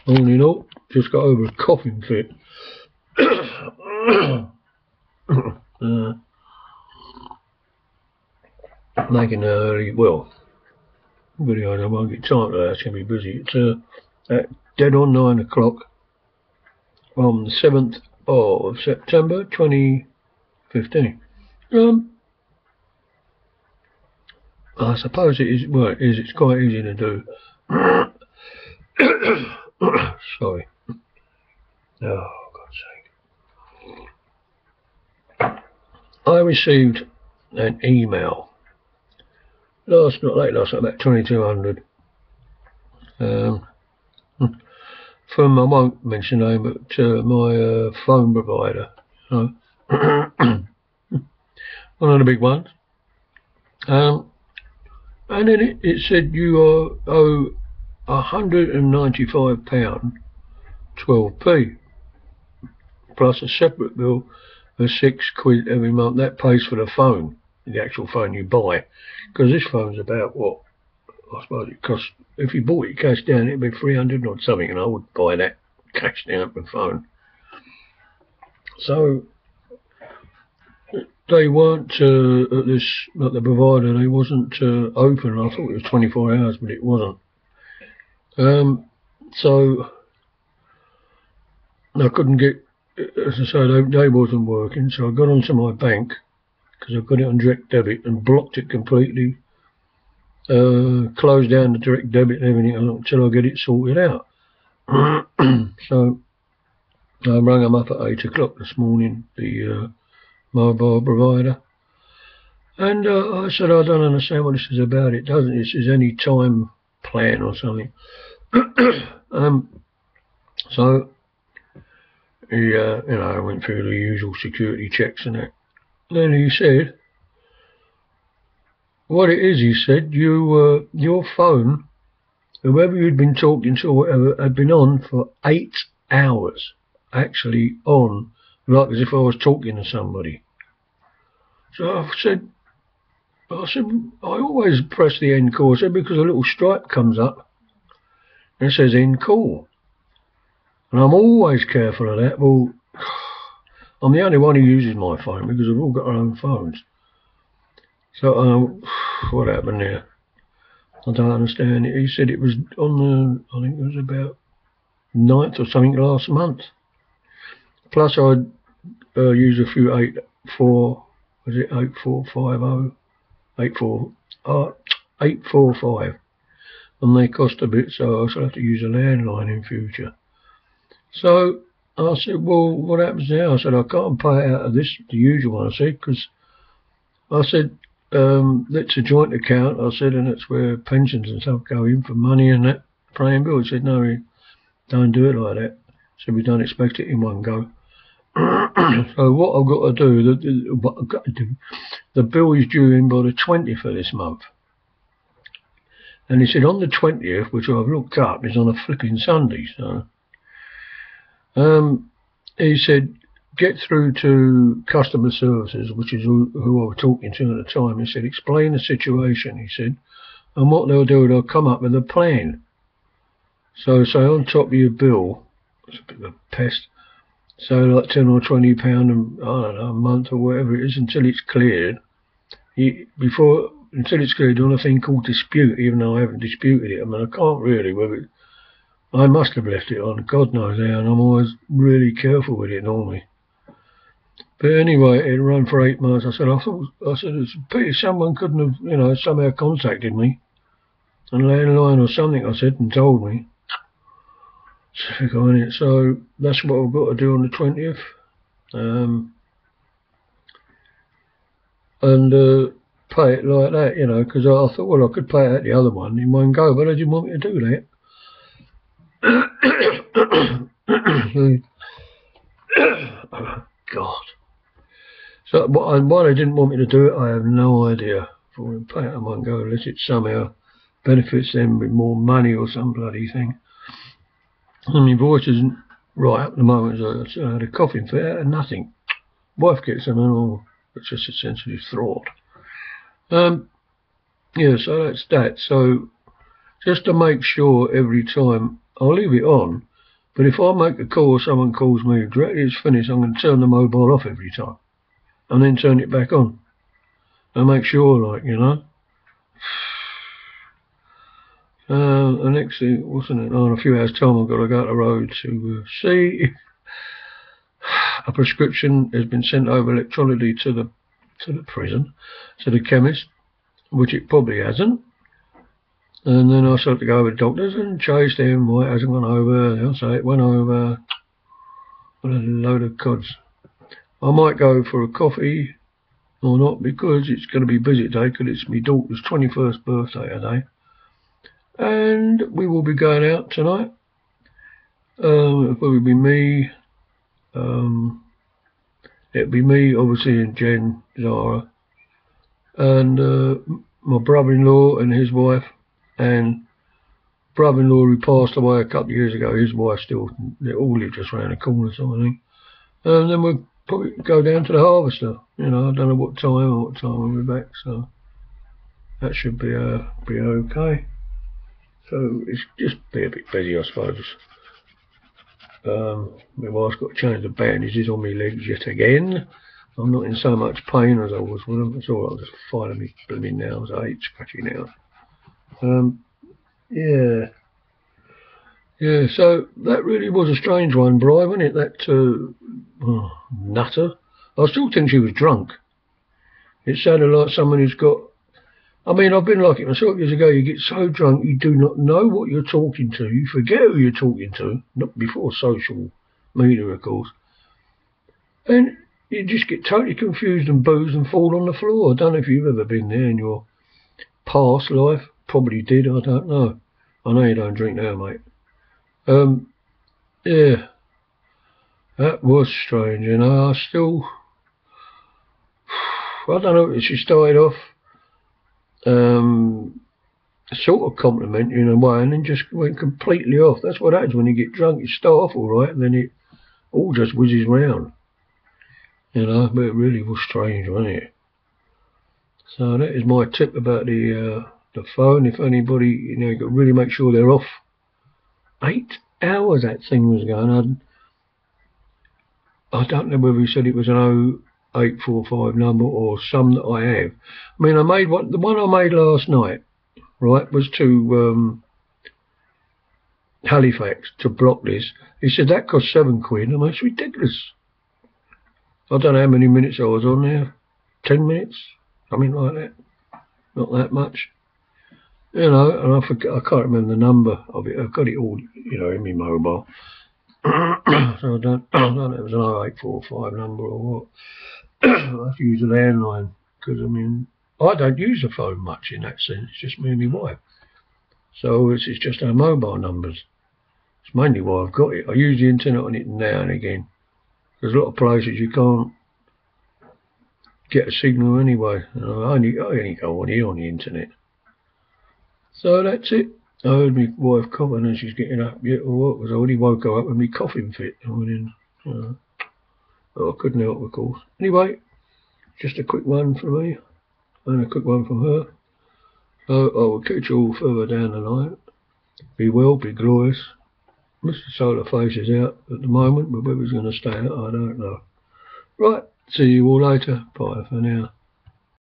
All in all, just got over a coughing fit. Making an early, well, video, I won't get time to that, it's going to be busy. It's at dead on 9 o'clock on the 7th of September 2015. I suppose it is, well, it's quite easy to do. Sorry. Oh, God's sake. I received an email late last night, about 2200, from, I won't mention name, but my phone provider, one of the big ones, and then it said you owe £195 12p plus a separate bill of £6 every month. That pays for the phone, the actual phone you buy, because this phone's about, what, I suppose it costs, if you bought it cash down, it'd be 300 or something, and I would buy that cash down for the phone. So they weren't at the provider, they wasn't open. I thought it was 24 hours, but it wasn't. So I couldn't get, as I say, they wasn't working, so I got onto my bank, because I've got it on direct debit, and blocked it completely, closed down the direct debit and everything until I get it sorted out. So I rang them up at 8 o'clock this morning, the mobile provider, and I said, I don't understand what this is about. It doesn't, this is any time plan or something. So he, I went through the usual security checks and that. Then he said, what it is, he said, your phone, whoever you'd been talking to or whatever, had been on for 8 hours, actually on, like as if I was talking to somebody. So I said, I always press the end call, I said, because a little stripe comes up and it says end call. And I'm always careful of that. Well, I'm the only one who uses my phone because we've all got our own phones. So, what happened there? I don't understand. He said it was on the, I think it was about 9th or something last month. Plus I'd used a few 845, and they cost a bit, so I shall have to use a landline in future. So I said, well, what happens now? I said, I can't pay out of this, the usual one, I said, because I said, that's a joint account, I said, and that's where pensions and stuff go in for money and that, paying bills. He said, no, we don't do it like that. So we don't expect it in one go. So what I've got to do, the bill is due in by the 20th of this month. And he said on the 20th, which I've looked up, is on a flipping Sunday. So he said, get through to customer services, which is who I was talking to at the time. He said, explain the situation, he said, and what they'll do, they'll come up with a plan. So say on top of your bill, it's a bit of a pest, so like £10 or £20 I don't know, a month or whatever it is, until it's cleared. Until it's cleared, on a thing called dispute, even though I haven't disputed it. I mean, I can't really, whether it, I must have left it on, God knows how, and I'm always really careful with it normally. But anyway, it ran for 8 months. I said, it's a pity someone couldn't have, somehow contacted me on landline or something, I said, and told me. So that's what I've got to do on the 20th. And pay it like that, because I thought, well, I could pay out the other one in one go, but I didn't want me to do that. Oh, God. So why they didn't want me to do it, I have no idea. For them pay it in one go, unless it somehow benefits them with more money or some bloody thing. And my voice isn't right at the moment, so I had a coughing fit out of nothing. Wife gets them and all, it's just a sensitive throat. Yeah, so that's that. So just to make sure every time, I'll leave it on, But if I make a call or someone calls me, directly it's finished, I'm going to turn the mobile off every time. And then turn it back on. And make sure, like, you know. The next thing, wasn't it? Oh, in a few hours' time, I've got to go to the road to see if a prescription has been sent over electronically to the prison, to the chemist, which it probably hasn't. And then I start to go over to doctors and chase them why it hasn't gone over. They'll say it went over. What a load of cods. I might go for a coffee or not, because it's going to be a busy day, because it's my daughter's 21st birthday today. And we will be going out tonight. It'll probably be me. It'll be me, obviously, and Jen, Zara, and my brother-in-law and his wife, and brother-in-law who passed away a couple of years ago. His wife still, they all live just around the corner, sort of thing. And then we'll probably go down to the Harvester. You know, I don't know what time we'll be back, so that should be okay. So it's just be a bit busy, I suppose. My wife's got to change the bandages on my legs yet again. I'm not in so much pain as I was with them. It's all right, just finding me blooming nails. I hate scratchy nails. Yeah, so that really was a strange one, Bri, wasn't it? That nutter. I still think she was drunk. It sounded like someone who's got... I mean, I've been like it myself years ago. You get so drunk, you do not know what you're talking to. You forget who you're talking to. Not before social media, of course. And you just get totally confused and boozed and fall on the floor. I don't know if you've ever been there in your past life. Probably did, I don't know. I know you don't drink now, mate. Yeah. That was strange, you know. I don't know, she started off sort of complimenting in a way, and then just went completely off. That's what happens when you get drunk. You start off all right, and then it all just whizzes round. You know, but it really was strange, wasn't it? So that is my tip about the phone. If anybody, you know, you got to really make sure they're off. 8 hours that thing was going on. I don't know whether he said it was an 0845 number or some that I have. I mean, I made one. The one I made last night, right, was to Halifax, to block this. He said that cost £7. I mean, it's ridiculous. I don't know how many minutes I was on there. 10 minutes, something like that. Not that much. You know, and I can't remember the number of it. I've got it all, you know, in my mobile. So I don't know if it was an 0845 number or what. I have to use a landline, because I mean, I don't use the phone much in that sense. It's just me and my wife. So it's just our mobile numbers. It's mainly why I've got it. I use the internet on it now and again. There's a lot of places you can't get a signal anyway. I only go on here on the internet. So that's it. I heard my wife coughing and she's getting up yet or what, because I already woke her up with me coughing fit. I went in, you know. But I couldn't help, of course. Anyway, just a quick one from me and a quick one from her. So I will catch you all further down the line. Be well, be glorious. Mr. Solarface is out at the moment, but whether he's going to stay out, I don't know. Right, see you all later. Bye for now.